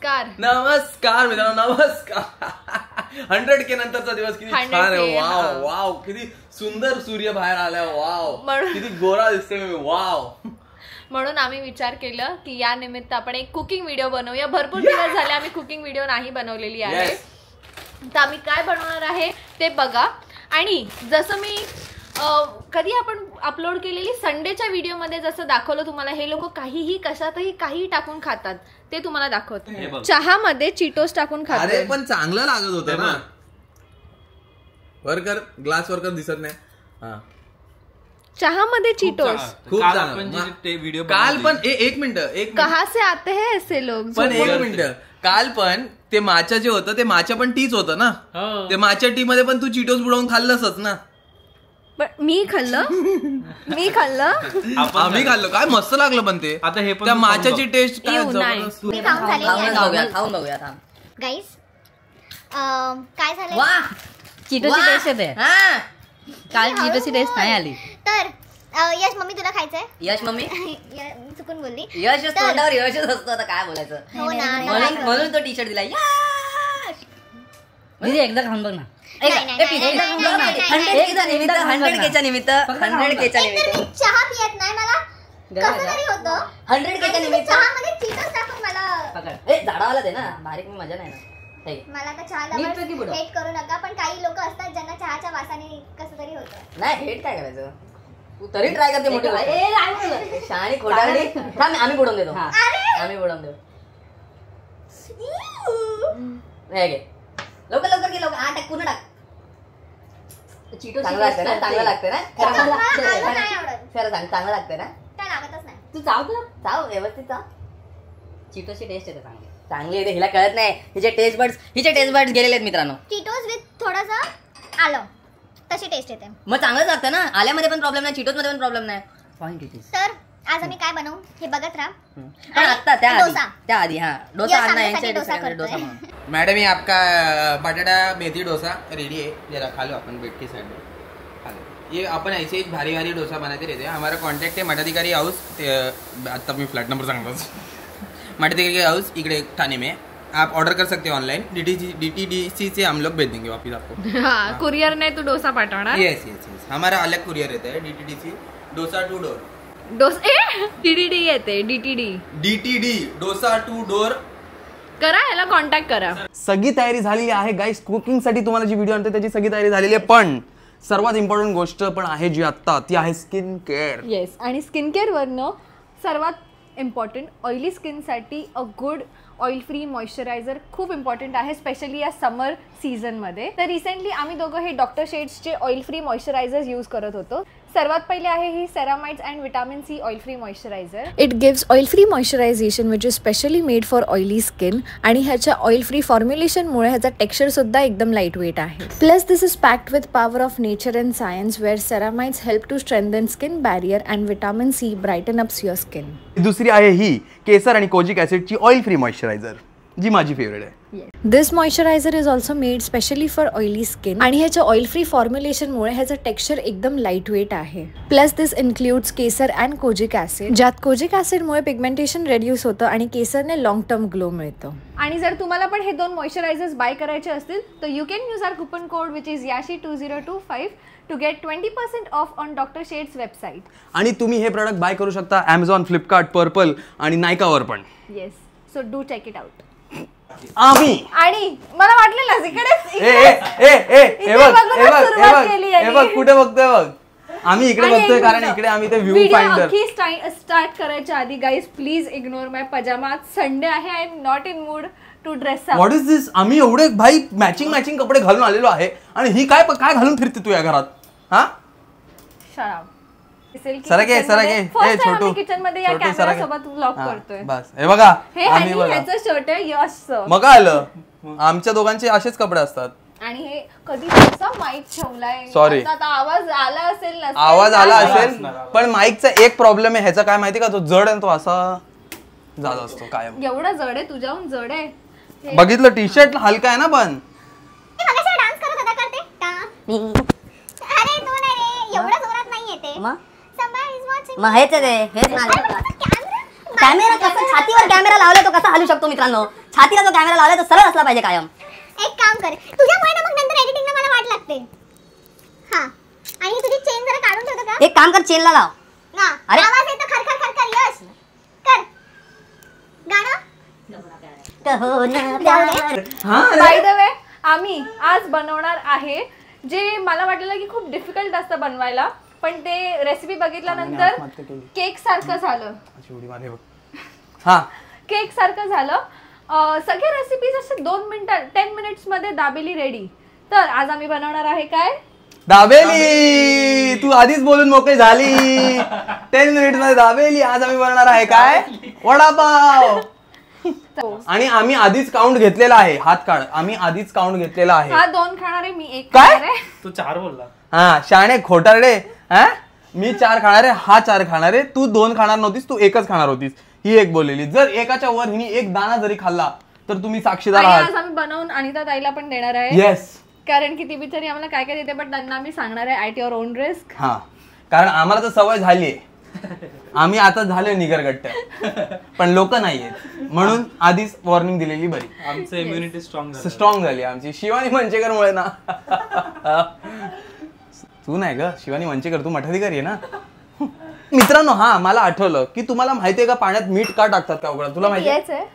नमस्कार मित्रांनो, नमस्कार. 100K नंतरचा दिवस किती छान आहे. वाव वाव, किती सुंदर सूर्य बाहेर आलाय. वाव, किती गोरा दिसतोय मी. वाव. म्हणून आम्ही विचार केलं की या निमित्त आपण एक कुकिंग व्हिडिओ बनवूया. भरपूर दिवस झाले आम्ही कुकिंग व्हिडिओ नाही बनवलेली आहे. तर आम्ही काय बनवणार आहे ते बघा. आणि जसं मी कधी आपण अपलोड केलेली संडेच्या व्हिडिओमध्ये जसं दाखवलं तुम्हाला, हे लोक काहीही कशातही काही टाकून खातात ते तुम्हाला दाखवतो. चहामध्ये चिटोस टाकून खातात. अरे पण चांगलं लागत होतं ना. वर्कर ग्लास वर्कर दिसत नाही. चहामध्ये चिटोस खूप व्हिडिओ. काल पण एक मिनिट, कहा से आते हैं ऐसे लोग. पण एक मिनिट, काल पण ते माचा जे होतं ते माचा पण टीच होतं ना. ते माच्या टी मध्ये पण तू चिटोस बुडवून खाल्लंसच ना. मी खाल्लं. आम्ही खाल्लं. काय मस्त लागलं पण ते. आता हे त्या माच्याची टेस्ट काय खाऊन बघूया गाईस. काय झालं, वा चिटोची टेस्ट येते. काल चिटोची टेस्ट नाही आली. तर यश मम्मी तुला खायचंय. यश मम्मी चुकून बोलली. यश तोंडावर यशच असतो, आता काय बोलायचं. म्हणून तो टी शर्ट दिला. दीदी एकदा खाऊन बघ ना. 100Kच्या निमित्त चहा पियत नाही मला. कसं तरी होतं. 100Kच्या निमित्त चहामध्ये चिटोस टाकून मला झाडावाला दे ना. बारीक मजा नाही ना. मला तर चहाला हेट करू नका, पण काही लोक असतात ज्यांना चहाच्या वासाने कसं तरी होतं. नाही हेट काय करायचं, तू तरी ट्राय करते. मोठी शाणी खोटारडी. आम्ही बुडवून देतो. आम्ही बुडवून देतो. लवकर लवकर घे, लवकर. टाक, पूर्ण टाक. चांगलं लागतं ना. चांगलं लागतं ना. खरं सांग, चांगलं लागतं ना. काय लागतच नाही. तू चाव व्यवस्थित चाव. चिटोसची टेस्ट येते चांगली. चांगली येते. हिला कळत नाही. हिचे टेस्ट बर्ड्स गेलेले आहेत मित्रांनो. चिटोस विथ थोडंसं आलं तशी टेस्ट येते. मग चांगलंच लागतं ना. आल्यामध्ये पण प्रॉब्लेम नाही, चिटोस मध्ये पण प्रॉब्लेम नाही. Point it is. तर आज आम्ही काय बनवू हे बघत राहा. पण आता त्या आधी डोसा डोसा. मैडम ये आपका बटाटा मेथी डोसा रेडी है. जरा खा लो अपन बैठ के साइड में खा लो. ये अपन ऐसे ही भारी भारी डोसा बनाते रहते हैं. हमारा कॉन्टॅक्ट है मठाधिकारी हाउस. आता मी फ्लॅट नंबर सांगतो. मठाधिकारी हाउस इकडे ठाणे में. आप ऑर्डर कर सकते हो ऑनलाइन. DTDC से हम लोग भेज देंगे वापस आपको. हाँ, कुरियर ने तो डोसा पाठवणार. यस. हमारा अलग कुरियर रहता है. DTDC door to door. DTD येते. DTD door to door. करा, याला कॉन्टॅक्ट करा. सगळी तयारी झालेली आहे गाईस. कुकिंग साठी तुम्हाला जी व्हिडिओ आणते त्याची सगळी तयारी झालेली आहे. पण सर्वात इम्पॉर्टंट गोष्ट पण आहे जी आता, ती आहे स्किन केअर. येस. आणि स्किन केअर वरनं सर्वात इम्पॉर्टंट ऑइली स्किनसाठी a good oil free moisturizer खूप इम्पॉर्टंट आहे, स्पेशली या समर सीझनमध्ये. तर रिसेंटली आम्ही दोघं हे डॉक्टर शेड्सचे ऑइल फ्री मॉइश्चरायझर्स यूज करत होतो. सर्वात पहिले आहे ही ceramides and vitamin C oil free moisturizer. It gives oil free moisturization which is specially made for oily skin. आणि ह्याच्या ऑइल फ्री फॉर्म्युलेशनमुळे ह्याचा टेक्स्चर सुद्धा एकदम लाईट वेट आहे. Plus this is packed with power of nature and science where ceramides help to strengthen skin barrier and vitamin C brighten ups your skin. दुसरी आहे ही केसर आणि कोजिक ऍसिडची ऑइल फ्री मॉइश्चरायझर, जी माझी फेवरेट आहे. This moisturizer is also made specially for oily skin. आणि ह्याच्या ऑइल फ्री फॉर्म्युलेशनमुळे ह्याचं टेक्स्चर एकदम लाईट वेट आहे. प्लस दिस इन्क्लूड्स केसर अँड कोजिक ऍसिड, ज्यात कोजिक ऍसिडमुळे पिगमेंटेशन रेड्यूस होतं आणि केसरने लॉंग टर्म ग्लो मिळतो. आणि जर तुम्हाला पण हे दोन मॉइश्चरायझर्स बाय करायचे असतील तर you can use our coupon code which is yashi2025 to get 20% off on doctor Sheth's website. आणि तुम्ही हे प्रोडक्ट बाय करू शकता Amazon, फ्लिपकार्ट, पर्पल आणि नायकावर पण. Yes. So do check it out. आम्ही आणि मला वाटलेलं इकडे कुठे बघतोय बघ. आम्ही इकडे बघतोय कारण इकडे आम्ही ते व्ह्यू फाइंडर स्टार्ट करायच्या आधी guys please ignore my pyjama. Sunday आहे. I am not in mood to dress up. What is this. आम्ही एवढे भाई मॅचिंग कपडे घालून आलेलो आहे आणि ही काय घालून फिरते तू या घरात. हा शराब सरके छोटू किचन मध्ये या कॅमेरा सोबत व्लॉग करतोय. बस हे बघा, ह्याचं शर्ट आहे यशचं. मग आलं. आमच्या दोघांचे असेच कपडे असतात. आणि हे कधी कसा माईक ठेवलाय. सॉरी, आवाज आला असेल ना. आवाज आला असेल पण माईकचा एक प्रॉब्लेम आहे. ह्याचा काय माहिती का, तो जड आहे. तो असा जात असतो काय. एवढा जड आहे तुझ्याहून जड आहे. बघितलं टी शर्ट हलका आहे ना. पण डान्स करत होता करते. अरे तू नाही रे, एवढा जोरात नाही येते. मग हेच कॅमेरा कसा छातीवर कॅमेरा लावला तो कसा हलू शकतो मित्रांनो. छातीला जो कॅमेरा लावलाय तो सरळ असला पाहिजे कायम. एक काम कर, तुझ्यामुळे ना मग नंतर एडिटिंगला मला वाट लागते. हा, आणि तुझी चेन जरा काढून ठेवतो का? एक काम कर, चेनला लाव ना. अरे आवाज येतो खरखर खरखर. यश कर गाणं. बाय द वे आम्ही आज बनवणार आहे जे मला वाटलेलं की खूप डिफिकल्ट असतं बनवायला, पण ते रेसिपी बघितल्यानंतर केक सारखं झालं. केक सारखं झालं. सगळे रेसिपीज असे 10 मिनिट्स मध्ये दाबेली रेडी. तर आज आम्ही बनवणार आहे काय? दाबेली. तू आधीच बोलून मोकळी झाली. 10 मिनिट मध्ये दाबेली. आज आम्ही बनवणार आहे काय? वडापाव. आणि आम्ही आधीच काउंट घेतलेला आहे. हात काढ. आम्ही आधीच काउंट घेतलेला आहे. हा 2 खाणार आहे, मी 1 काय? खाणार आहे. तू 4 बोलला. हा शाणे खोटारडे. मी 4 खाणार आहे, हा 4 खाणार आहे. तू 2 खाणार नव्हतीस, तू 1च खाणार होतीस. ही एक बोललेली. जर एकाच्या वर हिने 1 दाणा जरी खाल्ला तर तुम्ही साक्षीदार आणि आहात. आज आम्ही बनवून अनिता ताईला पण देणार आहे. येस. कारण की ती बिचारी आम्हाला काय काय देते, पण त्यांना आम्ही सांगणार आहे ॲट युअर ओन रिस्क. हा, कारण आम्हाला तर सवय झालीये. आम्ही आता झालोय निगरगट्ट, पण लोक नाहीयेत, म्हणून आधीच वॉर्निंग दिलेली बरी. आमचं इम्युनिटी स्ट्रॉंग झाली आमची शिवानी मंचेकर मुळे ना. तू नाही ग शिवानी मंचेकर, तू मठाधिकारी आहे ना. मित्रांनो, हा मला आठवलं की तुम्हाला माहितीये का पाण्यात मीठ का टाकतात का उघडा? तुला माहिती आहे?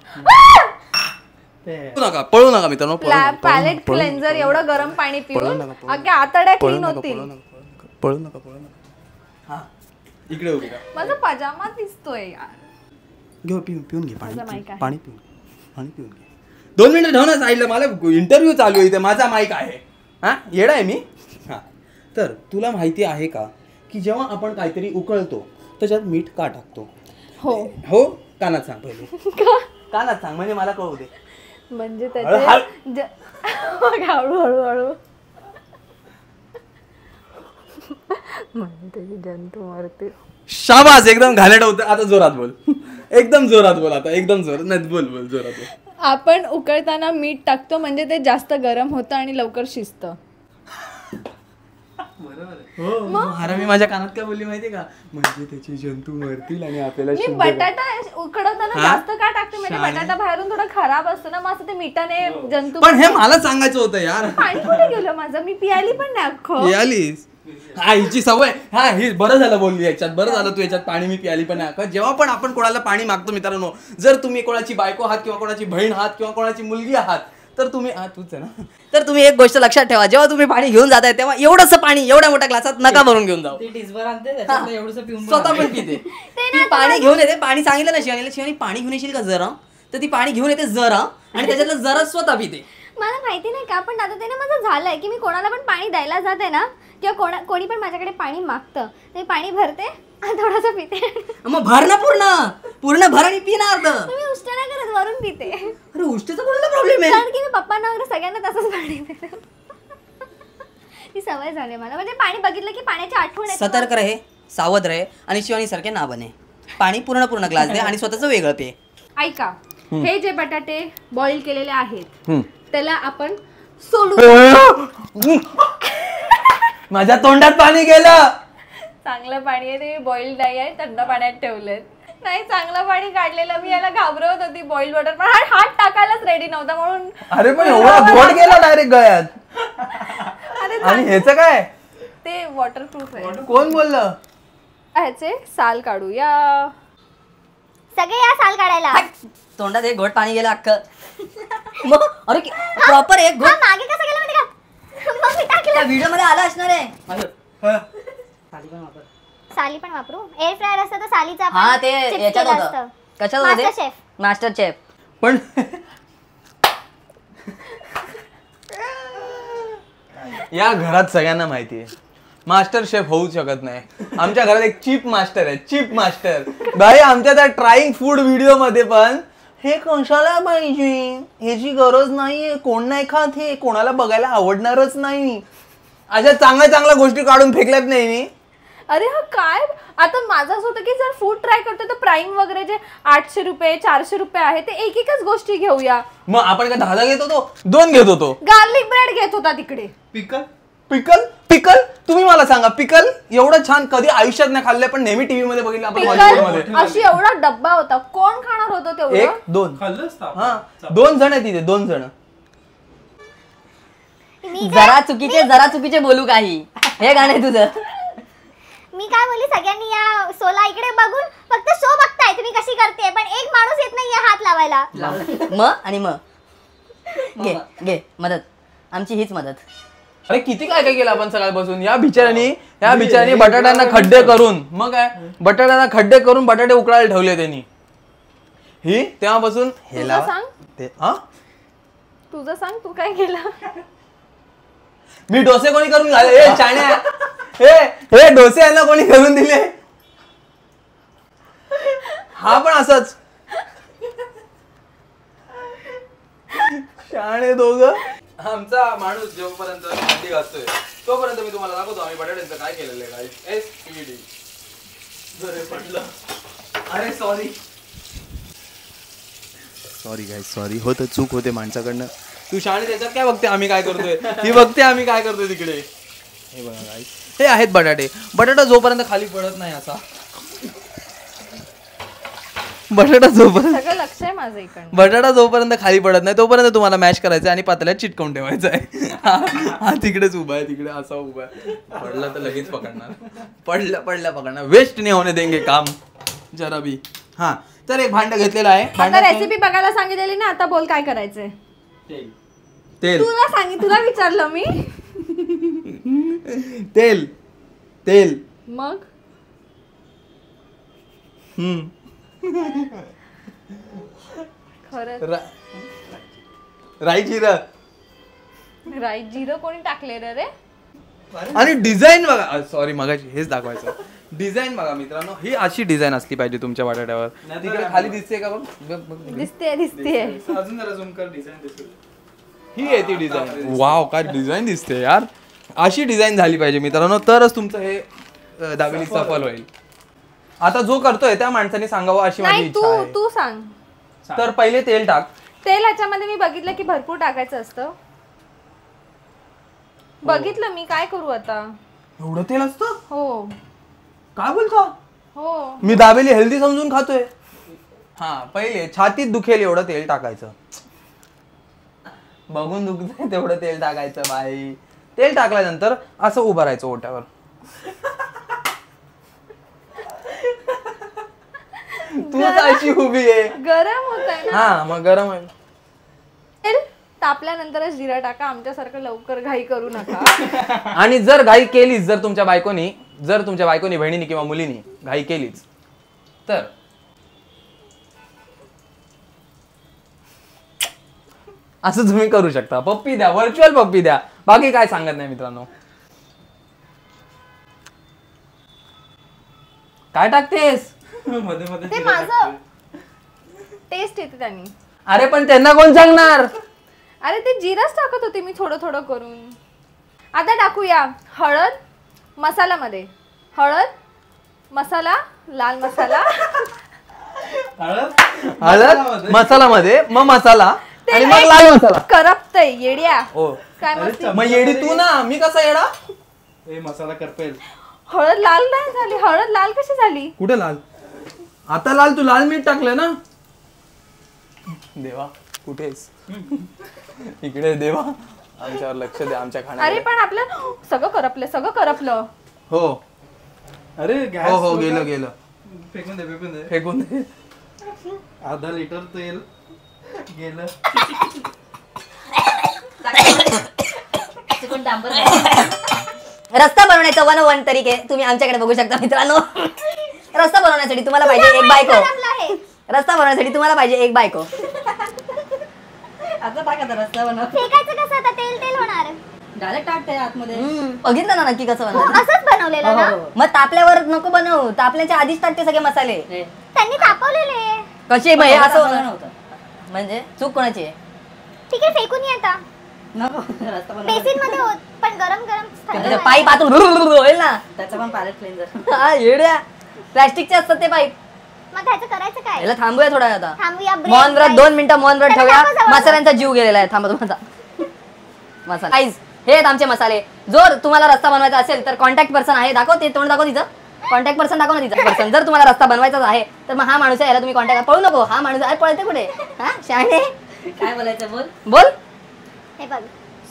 पळू नका मित्रांनो. पॅलेट क्लेन्झर एवढं गरम पाणी पिऊन अगदी आतड्या क्लीन होतील. पळू नका. हा इकडे उभी राहा. माझा पजामा दिसतोय यार. घेऊ पिऊन घे पाणी. माझा mic आहे. पाणी पिऊन घे. 2 मिनिटं ठेव ना साईडला. मला इंटरव्ह्यू चालू आहे इथे. माझा माईक आहे. हा येडा आहे मी. हा तर तुला माहिती आहे का की जेव्हा आपण काहीतरी उकळतो त्याच्यात मीठ का टाकतो? हो कानात सांग पहिले. कानात सांग म्हणजे मला कळू दे. म्हणजे त्याचे हळूहळू म्हणजे त्याचे जंतू मारतील. शाबास, एकदम घाणेरडं होतं. आता जोरात बोल. एकदम जोरात बोल. आता एकदम जोरात नाही बोल जोरात बोल. आपण उकळताना मीठ टाकतो म्हणजे ते जास्त गरम होतं आणि लवकर शिजतं. हो अरे मी माझ्या कानात काय बोलली माहितीये का? म्हणजे त्याचे जंतू मरतील आणि आपल्याला मी बटाटा उकडवताना जास्त का टाकते म्हणजे बटाटा बाहेरून थोडा खराब असतो ना, मग असं ते मिठाने जंतू. पण हे मला सांगायचं होतं यार. पाणी कुठे गेलं माझं? मी पियाली पण नाही अख्खं. पियालीस? हा हिची सवय. हा ही बरं झालं बोलली याच्यात. बरं झालं तू याच्यात पाणी मी पियाली पण नाही. जेव्हा पण आपण कोणाला पाणी मागतो मित्रांनो, जर तुम्ही कोणाची बायको आहात किंवा कोणाची बहीण आहात किंवा कोणाची मुलगी आहात तर तुम्ही तूच आहे ना, तर तुम्ही एक गोष्ट लक्षात ठेवा. जेव्हा तुम्ही पाणी घेऊन जाताय तेव्हा एवढंसं पाणी एवढ्या मोठ्या ग्लासात नका भरून घेऊन जाऊ. स्वतः पण पिते. ती पाणी घेऊन येते. पाणी सांगितलं ना शिवानी पाणी घेऊन येशील का जरा, तर ती पाणी घेऊन येते जरा आणि त्याच्यातलं जरा स्वतः पिते. मला माहिती नाही का, पण आता ते ना माझं झालंय की मी कोणाला पण पाणी द्यायला जाते ना किंवा कोणी पण माझ्याकडे पाणी मागतं ते पाणी भरते आणि थोडंसं पिते. मग भर ना पूर्ण भर आणि पी ना अर्ध. तुम्ही उष्ट नाही करत, वरून पिते. अरे उष्टीचा कोणाला प्रॉब्लेम आहे? कारण की मी पप्पांना वगैरे सगळ्यांना तसंच पाणी पिते. ती सवय झाली मला. म्हणजे पाणी बघितलं की पाण्याची आठवण येते. सतर्क रहे, सावध रहे आणि शिवानी सारखे ना बने. पाणी पूर्ण ग्लास दे आणि स्वतःच वेगळं पे. ऐका, हे जे बटाटे बॉईल केलेले आहेत त्याला आपण सोलू. माझ्या तोंडात पाणी गेलं. चांगलं पाणी आहे ते, बॉईल नाही आहे, थंड पाण्यात ठेवलंय. नाही चांगलं पाणी काढलेलं. मी याला घाबरवत होती बॉईल वॉटर, पण हात टाकायलाच रेडी नव्हता म्हणून. अरे पण एवढा घोट गेला डायरेक्ट गळ्यात. आणि ह्याचं काय? ते वॉटरप्रूफ आहे. कोण बोललं? ह्याचे साल काढूया. सगळे या साल काढायला. तोंडात एक घोट पाणी गेलं अख्खं. मग अरे प्रॉपर एक घोट मागे कसं गेलं माहिती का? मग मी टाकलं. व्हिडिओ मध्ये आला असणार आहे. साली पण वापरू. एअर फ्रायर असतं तर सालीचा हा ते याच्यात होतं. कशात होतं ते? Master chef. पण या घरात सगळ्यांना माहिती आहे मास्टर शेफ होऊ शकत नाही. आमच्या घरात एक चीफ मास्टर आहे. चीफ मास्टर भाई. आमच्या त्या ट्राईंग फूड व्हिडिओ मध्ये पण हे कशाला पाहिजे, ह्याची गरज नाहीये, कोण नाही खात, हे कोणाला बघायला आवडणारच नाही, अशा चांगल्या गोष्टी काढून फेकल्यात नाही मी. अरे हा काय आता माझं असं होतं की जर फूड ट्राय करतो तर प्राईम वगैरे जे 800 रुपये 400 रुपये आहे ते एकच गोष्टी घेऊया. मग आपण काय 10 घेत होतो, 2 घेत होतो. गार्लिक ब्रेड घेत होता तिकडे. पिकल पिकल पिकल तुम्ही मला सांगा पिकल एवढं छान कधी आयुष्यात नाही खाल्लंय पण नेहमी टीव्ही मध्ये बघितलं आपण हॉलिवूडमध्ये. अशी एवढा डब्बा होता कोण खाणार होतं तेवढं? 1 2 हा 2 जण आहेत तिथे 2 जण. जरा चुकीचे बोलू काही. हे गाणे तुझं. मी काय बोलली सगळ्यांनी या सोला इकडे बघून फक्त शो बघताय तुम्ही कशी करते पण एक माणूस येत नाहीये हात लावायला. घे मदत आमची हीच मदत. अरे किती काय काय केलं आपण सकाळपासून. या बिचाऱ्यानी बटाट्यांना खड्डे करून मग काय बटाट्यांना खड्डे करून बटाटे उकळायला ठेवले त्यांनी. ही तेव्हापासून हे लावा सांग ते हा तुझं सांग तू काय केलं? मी डोसे कोणी करून घाले हे चायण्या हे डोसे यांना कोणी करून दिले. हा पण असंच शाणे दोघं. आमचा माणूस जोपर्यंत भांडी घासतोय तोपर्यंत मी तुम्हाला दाखवतो आम्ही बटाट्यांचं काय केलेलं आहे. SPD जरे पडलं. अरे सॉरी गाईस सॉरी होतं चूक होते माणसाकडनं. तू शाणे त्याच्यात काय बघते आम्ही काय करतोय ती बघते आम्ही काय करतोय तिकडे. हे बघा गाईस हे आहेत बटाटा जोपर्यंत खाली पडत नाही असा बटाटा जोपर्यंत खाली पडत नाही तोपर्यंत तुम्हाला मॅश करायचं आणि पातळ्यात चिटकवून ठेवायचं आहे. हा तिकडेच उभा आहे तिकडे असा उभा आहे. पडला तर लगेच पकडणार पकडणार वेस्ट नाही होणे देंगे काम जरा भी. हा तर एक भांड घेतलेलं आहे. आता रेसिपी बघायला सांगितलेली ना आता बोल काय करायचंय. तेल तुला विचारलं मी. तेल मग खरं राई जिरं कोणी टाकले रे? आणि डिझाईन बघा. सॉरी मगाशी हेच दाखवायचं. डिझाईन बघा मित्रांनो ही अशी डिझाईन असली पाहिजे तुमच्या बटाट्यावर. तिकडे खाली दिसते का बघ. दिसते अजून जरा झूम कर डिझाईन दिसते. ही आहे ती डिझाईन. वाव काय डिझाईन दिसते यार. अशी डिझाईन झाली पाहिजे मित्रांनो तरच तुमचं हे दाबेली सफल होईल. आता जो करतोय त्या माणसाने सांगावं अशी माझी इच्छा आहे. तू सांग. तर पहिले तेल टाक. तेल ह्याच्यामध्ये मी बघितलं की भरपूर टाकायचं असतं. बघितलं मी काय करू आता. एवढं तेल असतं? हो. काय बोलतो? हो मी दाबेली हेल्दी समजून खातोय. हा पहिले छातीत दुखेल एवढं तेल टाकायचं. बघून दुखतंय तेवढं तेल टाकायचं बाई. तेल टाकल्यानंतर असं उभं राहायचं ओट्यावर. तूच अशी उभी आहे. गरम होत आहे ना. हा मग गरम आहे. तेल तापल्यानंतरच जिरा टाका. आमच्यासारखं लवकर घाई करू नका. आणि जर घाई केलीच जर तुमच्या बायकोनी बहिणीनी किंवा मुलीनी घाई केलीच तर असं तुम्ही करू शकता. पप्पी द्या व्हर्च्युअल पप्पी द्या. बाकी काय सांगत नाही मित्रांनो. काय टाकतेस? ते माझं टेस्ट येते त्यांनी. अरे पण त्यांना कोण सांगणार. अरे ते जिराच टाकत होते मी थोडं थोडं करून. आता टाकूया हळद मसाल्यामध्ये. हळद मसाला लाल मसाला हळद मसालामध्ये मग मसाला आणि मग लाल मसाला. करपतय येड्या. काय मग येडी तू ना मी कसा येडा. मसाला करपेल. हळद लाल नाही झाली. हळद लाल कशी झाली. कुठे लाल. आता लाल तू लाल मीठ टाकलं ना. देवा कुठेस. इकडे देवा आमच्यावर लक्ष द्या आमच्या खाण्यावर. अरे पण आपलं सगळं करपलं. हो अरे हो गेलं फेकून दे. अर्धा लिटर तेल गेलं. रस्ता बनवण्याचं 101 तरीके तुम्ही आमच्याकडे बघू शकता मित्रांनो. रस्ता बनवण्यासाठी तुम्हाला पाहिजे एक बायको. रस्ता बनवण्यासाठी तुम्हाला पाहिजे एक बायको. आता टाका रस्ता बनव. फेकायचं कसं आता तेल होणार. डायरेक्ट टाकते आतमध्ये. बघितलं ना नक्की कसं बनवलं. असंच बनवलेलं ना. मग तापल्यावर नको बनवू. तापल्याच्या आधीच टाकते सगळे मसाले. त्यांनी तापवलेले. कसे बाई असं नव्हतं. म्हणजे चूक कोणाची आहे. ठीक आहे फेकून ये आता. बेसिन मध्ये होत पण गरम पाईप आतून होईल ना. त्याचं पण पायलट क्लीनर. हा येड्या प्लास्टिकचे असतात ते पाईप. मग त्याचं करायचं काय. याला थांबूया थोडा आता. थांबूया. मौन व्रत 2 मिनिटं मौन व्रत ठेवूया. मसाल्यांचा जीव गेलेला आहे. थांबा तुम्हाला मसाला. हे आहेत आमचे मसाले. जर तुम्हाला रस्ता बनवायचा असेल तर कॉन्टॅक्ट पर्सन आहे. दाखव ते तोंड, दाखव तिचं कॉन्टॅक्ट पर्सन, दाखव ना तिचं पर्सन. जर तुम्हाला रस्ता बनवायचाच आहे तर मग हा माणूस आहे, याला तुम्ही कॉन्टॅक्ट. पळू नको, हा माणूस आहे. पळते कुठे? हा शहाणे. काय बोलायचं बोल बोल. हे बघ,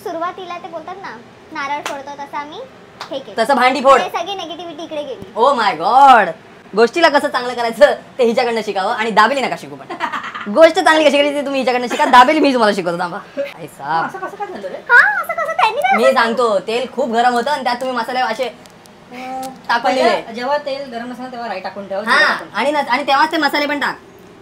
सुरुवातीला ते बोलतात ना नारळ फोडतो तसं आम्ही हे केलं, तसं भांडी फोड. सगळी नेगेटिव्हिटी इकडे गेली. ओ माय गॉड. गोष्टीला कसं चांगलं करायचं ते हिच्याकडनं शिकावं आणि दाबेली नका शिकू. पण गोष्ट चांगली कशी करायची तुम्ही हिच्याकडनं शिका. दाबेली मी तुम्हाला शिकवतो. थांबा. असं कसं त्यांनी मी सांगतो, तेल खूप गरम होतं आणि त्यात तुम्ही मसाले असे टाकून दिले. जेव्हा तेल गरम असेल तेव्हा राई टाकून ठेवा. हा आणि तेव्हाच ते मसाले पण टाक.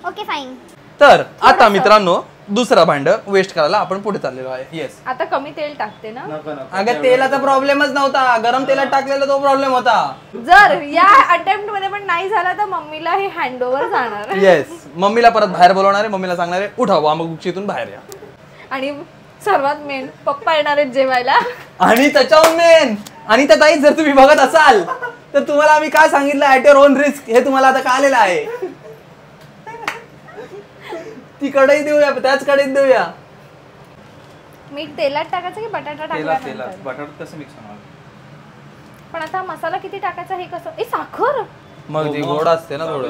Okay fine. तर आता मित्रांनो दुसरा भांड वेस्ट करायला आपण पुढे चाललेलो आहे. येस. आता कमी तेल टाकते ना. अगं तेलाचा प्रॉब्लेमच नव्हता, गरम तेलात टाकलेला तो प्रॉब्लेम होता. जर या अटेम्प्ट मध्ये पण नाही झाला तर मम्मीला हे हँडओव्हर जाणार. येस. मम्मीला परत बाहेर बोलवणार आहे. मम्मीला सांगणार आहे उठा वामकुक्षीतून बाहेर या. आणि सर्वात मेन पप्पा येणार आहेत जेवायला. आणि त्याच्याहून मेन आणि त्या ताई जर तुम्ही बघत असाल तर तुम्हाला आम्ही काय सांगितलं ऍट युअर ओन रिस्क हे तुम्हाला आता कळलेलं आहे. ती कढई देऊया, त्याच कढईत देऊया. मीठ तेलात टाकायचं की बटाटा टाकल्यानंतर? बटाटा कसं मिक्स होणार? पण आता मसाला किती टाकायचा हे कसं? साखर मग ती गोड असते ना थोडं.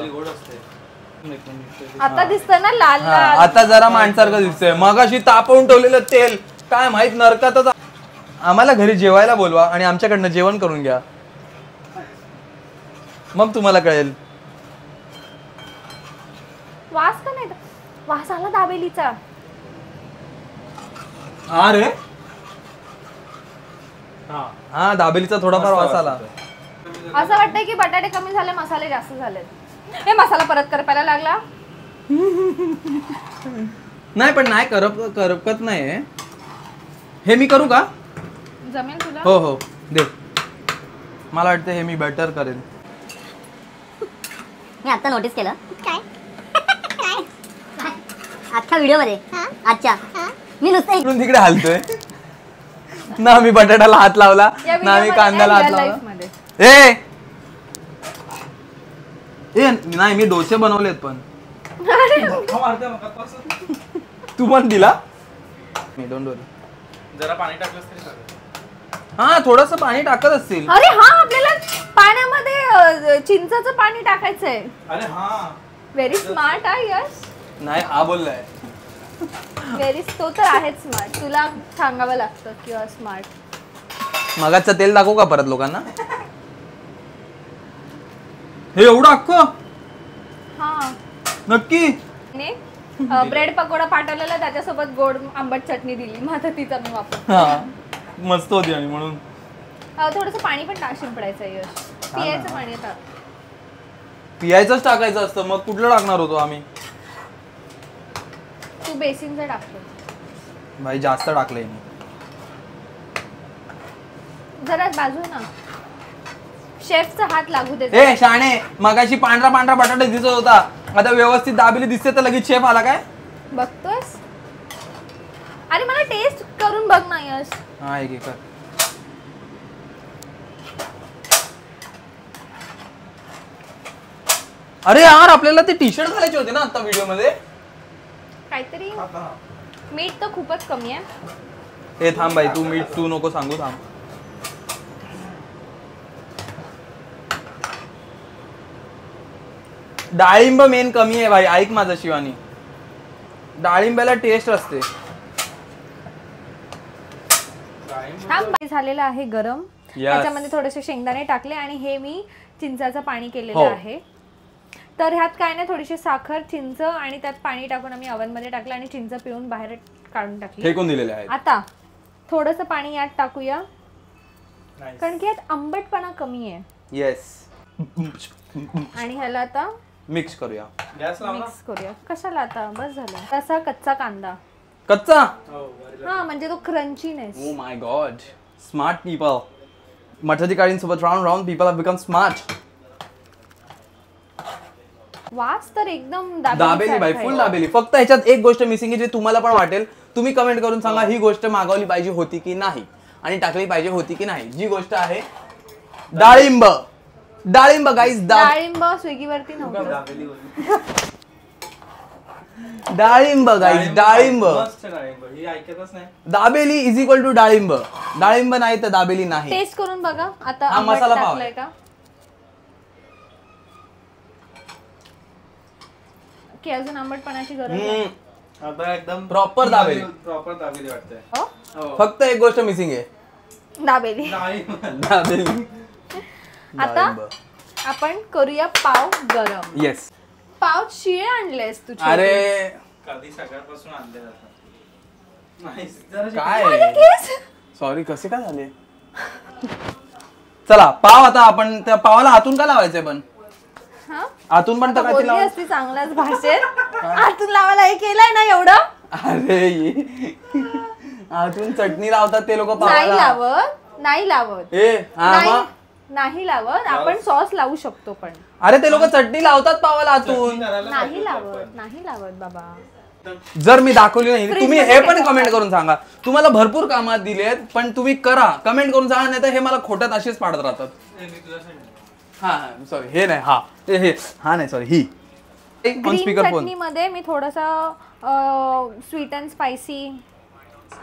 आता दिसतं ना लाल हा, लाल. आता जरा माणसारखं दिसतंय. मगाशी तापवून ठेवलेलं तेल काय माहित नरकातच. आम्हाला घरी जेवायला बोलवा आणि आमच्याकडनं जेवण करून घ्या, मग तुम्हाला कळेल. वास का नाही? वास आला दाबेलीचा. अरे हा दाबेलीचा थोडाफार वास आला. असं वाटतंय की बटाटे कमी झाले, मसाले जास्त झालेत. हे मसाला परत करपायला लागला. नाही पण नाही करपत नाही. हे मी करू का? जमेल तुला? हो हो दे. मला वाटतं हे मी बेटर करेन. मी आता नोटीस केलं काय अख्ख्या व्हिडिओ मध्ये अच्छा मी नुसतं इकडून तिकडे हालतोय ना. मी बटाट्याला हात लावला या ना, मी video कांद्याला मध्ये हात real लावला. life मध्ये. ए नाही मी डोसे बनवलेत पण. तू पण दिला? मी डोंट वरी. जरा पाणी टाकलंस तरी चालेल. हा थोडस पाणी टाकत असतील. अरे हा, आपल्याला पाण्यामध्ये चिंचाचं पाणी टाकायचंय. अरे हा व्हेरी स्मार्ट आहे यश. नाही हा बोललाय. व्हेरी, तो तर आहेच स्मार्ट. तुला सांगावं लागतं किंवा स्मार्ट. मगाचं तेल दाखवू का परत लोकांना? हे एवढं अख्खं? हा नक्की? ब्रेड पकोडा पाठवलेला, त्याच्यासोबत गोड आंबट चटणी दिली. मग आता तिचा मी वापर. हा मस्त होती आणि म्हणून थोडस पाणी पण शिंपडायचं यश. पियायचं पाणी आता. पियायचंच टाकायचं असतं, मग कुठलं टाकणार होतो आम्ही? तू बेसिनचं टाकतो. भाई जास्त टाकलंय मी. जरा बाजू ना, शेफचा हात लागू दे. ए शाणे, मगाशी पांढरा पांढरा बटाटा दिसत होता, आता व्यवस्थित दाबेली दिसते तर लगेच शेफ आला काय? बघतोस? अरे मला टेस्ट करून बघ ना यश. हा एक कर. अरे यार आपल्याला ते टी शर्ट घालायचे होते ना आता व्हिडिओ मध्ये. काहीतरी मीठ तर खूपच कमी आहे. ए थांब बाई, तू मीठ तू नको सांगू, थांब. डाळिंब मेन कमी आहे भाई, ऐक माझं शिवानी. डाळिंबाला टेस्ट असते. झालेलं आहे गरम. त्याच्यामध्ये थोडेसे शेंगदाणे टाकले आणि हे मी चिंचाचं पाणी केलेलं आहे. तर ह्यात काय नाही, थोडीशी साखर, चिंच आणि त्यात पाणी टाकून आम्ही ओव्हन मध्ये टाकलं आणि चिंच पिळून बाहेर काढून टाकली. फेकून दिलेले आहेत. आता थोडंसं पाणी यात टाकूया, कारण की यात आंबटपणा कमी आहे. येस. आणि ह्याला आता मिक्स करूया. मिक्स करूया. कशाला आता, बस झालं. तसा कच्चा कांदा. कच्चा? हा म्हणजे तो crunchiness. Oh my god, smart people. मठाधिकारींसोबत round round people have become smart. वास तर एकदम दाबेली बाई, फुल दाबेली. फक्त ह्याच्यात एक गोष्ट मिसिंग आहे जे तुम्हाला पण वाटेल. तुम्ही कमेंट करून सांगा ही गोष्ट मागवली पाहिजे होती की नाही आणि टाकली पाहिजे होती की नाही. जी गोष्ट आहे डाळिंब. डाळिंब गाईज, डाळिंब स्विगी वरती नव्हतं. डाळिंब गाईस, डाळिंब. ही ऐकतच नाही. दाबेली इज इक्वल टू डाळिंब. डाळिंब नाही तर दाबेली नाही. टेस्ट करून बघा आता. हा, आंबट मसाला पाव टाकलाय का की अजून आंबटपणाची गरज आहे? आता एकदम प्रॉपर दाबेली. प्रॉपर दाबेली वाटतंय. हो? फक्त एक गोष्ट मिसिंग आहे. दाबेली. दाबेली. आता आपण करूया पाव गरम. येस. पाव शिळे आणलेस तू? अरे कधी सकाळपासून आणले जातात. नाही काय सॉरी, कसे काय झाले. चला पाव आता आपण त्या पावाला आतून का लावायचंय पण हा? आतून पण बोलली असती चांगल्याच भाषेत. आतून लावायला हे केलंय ना एवढं. अरे आतून चटणी लावतात ते लोक नाही पावाला. लावत, नाही लावत, ए हा मग. नाही लावत. आपण सॉस लावू शकतो पण. अरे ते लोक चटणी लावतात पावाला आतून. नाही लावत, नाही लावत बाबा. जर मी दाखवली नाही तुम्ही हे पण कमेंट करून सांगा. तुम्हाला भरपूर कामात दिलेत पण तुम्ही करा, कमेंट करून सांगा, नाही तर हे मला खोट्यात असेच पाडत राहतात. हा सॉरी, हे नाही, हा हे हा नाही सॉरी, ही ऑन ग्रीन स्पीकर फोन. चटणी मध्ये मी थोडासा sweet and spicy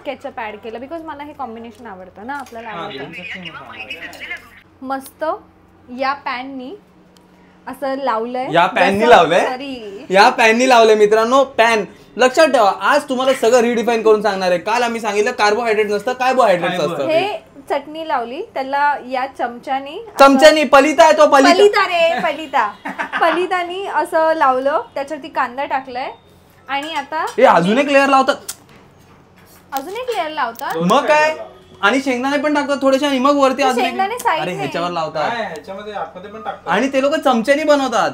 ketchup add केलं बिकॉज मला हे कॉम्बिनेशन आवडतं ना, आपल्याला आवडतं. मस्त या पॅननी असं लावलंय. या पॅननी लावलंय. सॉरी, या पॅननी लावलंय मित्रांनो. पॅन लक्षात ठेवा, आज तुम्हाला सगळं रिडिफाईन करून सांगणार आहे. काल आम्ही सांगितलं कार्बोहायड्रेट नसतं, कार्बोहायड्रेट असतं. हे चटणी लावली त्याला या चमच्यानी पलिता आहे तो पलितानी असं लावलं. त्याच्यावरती कांदा टाकलाय आणि आता हे अजून एक लेअर लावतात. अजून एक लेअर लावतात. मग काय, आणि शेंगदाणे पण टाकतात थोडेसे आणि मग वरती अजून एक. शेंगदाणे side अरे ने. ह्याच्यावर लावतात ह्याच्यामध्ये आतमध्ये पण टाकतात. आणि ते लोक चमच्यानी बनवतात.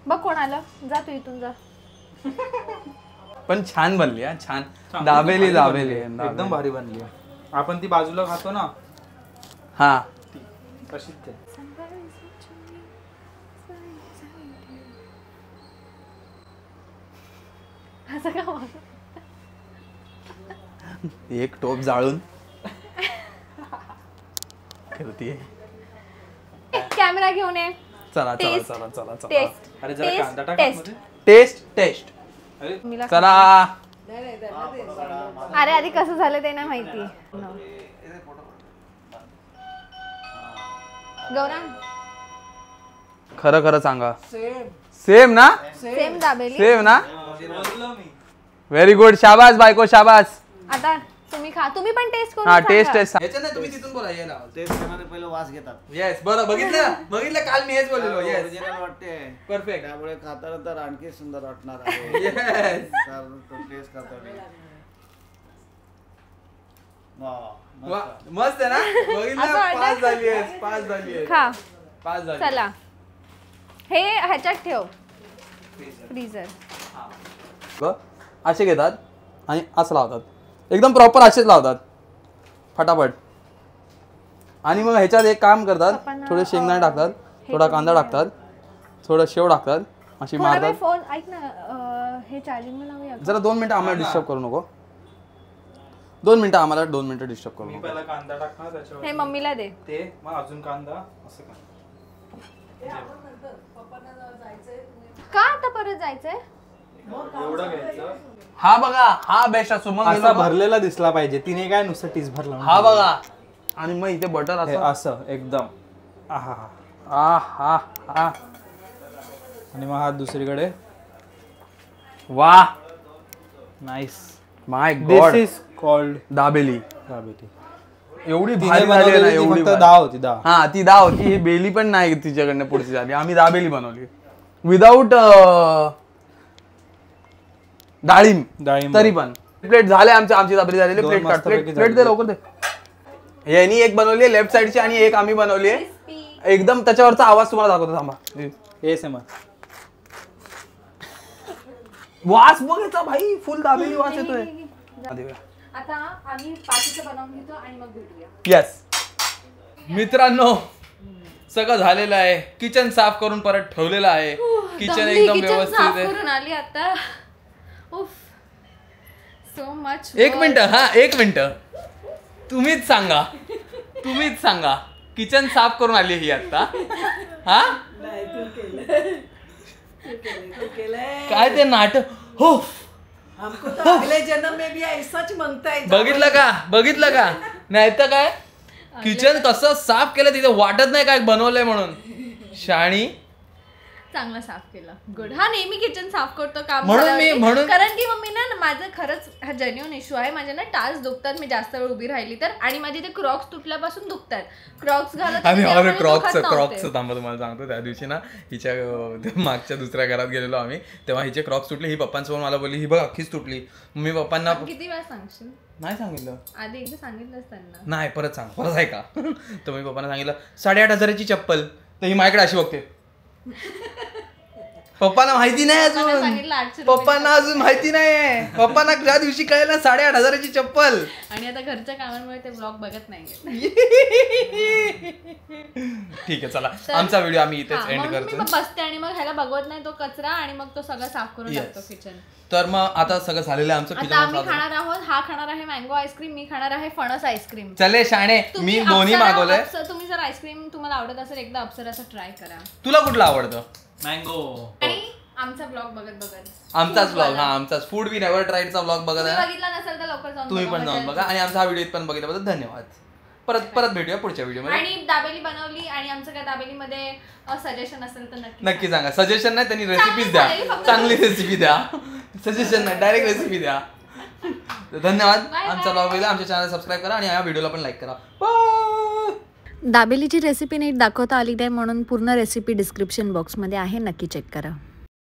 बघ कोण आलं, जा तू इथून जा. पण छान बनली हा, छान. दाबेली दाबेली एकदम भारी बनली. आपण ती बाजूला खातो ना, हा तशीच आहे. असं का मग? एक टोप जाळून करतीये. कॅमेरा घेऊन ये. चला चला Taste. चला चला चला. टेस्ट अरे जरा कांदा टाक टेस्ट. मध्ये. टेस्ट टेस्ट मला चला. अरे आधी कसं झालं ते नाही माहिती. गौरांग खरं खरं सांगा. सेम ना, सेम दाबेली. सेम ना. व्हेरी गुड, शाबास बायको, शाबास. आता तुम्ही खा, तुम्ही पण टेस्ट करून हा सांगा. Test test. तुम्ही तिथून बोला. ये लावा. टेस्ट करणारे पहिले वास घेतात. येस, बरं बघितलं काल मी हेच बोललेलो. येस, ओरिजिनल वाटते. परफेक्ट. त्यामुळे खाताना आणखी सुंदर वाटणार आहे. येस. तर तो टेस्ट करताना वा, मस्त आहे ना. बघितलं, असं वाटतं. पाच झाली आहेत, पाच झाली आहेत. खा. पाच झाली. चला हे ह्याच्यात ठेव, फ्रीजर. असे घेतात आणि असं लावतात. एकदम प्रॉपर असेच लावतात फटाफट. आणि मग ह्याच्यात एक काम करतात, आपण, थोडे शेंगदाणे टाकतात, थोडा कांदा टाकतात, थोडं शेव टाकतात, अशी थोडा वेळ मारतात. फोन ऐक ना, हे चार्जिंग लावूया का? जरा 2 मिनिटं आम्हाला डिस्टर्ब करू नको. 2 मिनिटं आम्हाला 2 मिनिटं डिस्टर्ब करू मी नको. पहिला कांदा टाकणार त्याच्यावर हे मम्मीला दे. ते मग अजून कांदा असं का. का आता परत जायचंय? एवढं घ्यायचं. हा बघा, हा बेस्ट असतो. मग हे असा लोकं- भरलेला दिसला पाहिजे. तिने काय नुसतं टीस भरला. हा बघा, आणि मग इथे बटर हे असं. असं एकदम. आहा. हा हा हा. आणि मग हात दुसरीकडे. वा, nice. My God. This is called dabeli dabeli. एवढी तिने भारी झाली आहे ना, बनवलेली ती एवढी फक्त भारी. दहा होती, 10. हा ती दाव होती. ही बेली पण नाही तिच्याकडनं पुढची झाली. आम्ही दाबेली बनवली विदाऊट डाळिंब. डाळिंब. तरी पण प्लेट झाले आमची दाबेली झालेली. दोन प्लेट काढ, मस्तपैकी प्लेट दे झाली. लवकर दे. यांनी एक बनवली लेफ्ट साईडची आणि एक आम्ही बनवली आहे. एकदम त्याच्यावरचा आवाज तुम्हाला दाखवतो, थांबा. ASMR. वास बघायचा भाई, फुल दाबेली वास येतोय. आता आम्ही पाठीचं बनवून घेतो आणि मग भेटूया. येस मित्रांनो, सगळं झालेलं आहे. किचन साफ करून परत ठेवलेलं आहे. किचन एकदम व्यवस्थित साफ आहे. करून आली आता. उफ, सो मच. एक मिनिट, हा एक मिनिट. तुम्हीच सांगा किचन साफ करून आली ही आता. हा काय ते नाटक. हो हमको तो अगले जन्म में भी ऐसाच मांगता है. बघितलं का नाही तर काय किचन कसं साफ केलं तिथे वाटत नाही काय बनवलंय म्हणून. शाणी चांगला साफ केला. गुड. हा नेहमी किचन साफ करतो काम म्हणून कारण की मम्मी ना माझं खरंच हा जेन्युइन इश्यू आहे. माझे ना टाच दुखतात मी जास्त वेळ उभी राहिली तर, आणि माझे ते क्रॉक्स तुटल्यापासून दुखतात. क्रॉक्स घालत आणि क्रॉक्स थांबा तुम्हाला सांगतो. त्या दिवशी ना हिच्या मागच्या दुसऱ्या घरात गेलेलो आम्ही, तेव्हा हिचे क्रॉक्स तुटले. ही पप्पांसमोर मला बोलली ही बघ अख्खीच तुटली. मी पप्पांना किती वेळा सांगशील? नाही सांगितलं आधी एकदा सांगितलंच त्यांना. नाही परत सांग, परत आहे का. तर मी पप्पांना सांगितलं 8,500ची चप्पल. तर ही माझ्याकडे अशी बघते. पप्पांना माहिती नाही अजून, पप्पांना अजून माहिती नाही. पप्पांना ज्या दिवशी कळेल ना 8,500ची चप्पल. आणि आता घरच्या कामांमुळे ते ब्लॉग बघत नाही. ठीक आहे चला आमचा व्हिडिओ आम्ही इथेच एंड करतो. मग बसते आणि मग ह्याला बघवत नाही तो कचरा, आणि मग तो सगळं साफ करून टाकतो किचन. तर मग आता सगळं झालेलं आहे आमचं किचन. आम्ही खाणार आहोत, हा खाणार आहे मँगो आईस्क्रीम, मी खाणार आहे फणस आईस्क्रीम. चले शाणे, मी दोन्ही मागवलंय. तुम्ही जर आईस्क्रीम तुम्हाला आवडत असेल एकदा अप्सराचं ट्राय करा. तुला कुठलं आवडतं? मँगो. आणि आमचा ब्लॉग बघत आमचाच ब्लॉग, हा आमचाच फूड वी नेव्हर ट्राईडचा ब्लॉग बघत आहे. बघितला नसेल तर लवकर जाऊन तुम्ही पण जाऊन बघा. आणि आमचा हा व्हिडिओ पण बघितल्याबद्दल धन्यवाद. परत भेटूया पुढच्या व्हिडिओमध्ये. आणि दाबेली बनवली, आणि आमचं काय दाबेलीमध्ये सजेशन असेल तर नक्की सांगा. सजेशन नाही, त्यांनी रेसिपीज द्या, चांगली रेसिपी द्या. सजेशन नाही, डायरेक्ट रेसिपी द्या. धन्यवाद. आमचा ब्लॉग बघितला, आमच्या चॅनल सबस्क्राईब करा आणि या व्हिडिओला पण लाईक करा. दाबेलीची रेसिपी नीट दाखवता आली नाही म्हणून पूर्ण रेसिपी डिस्क्रिप्शन बॉक्समध्ये आहे, नक्की चेक करा.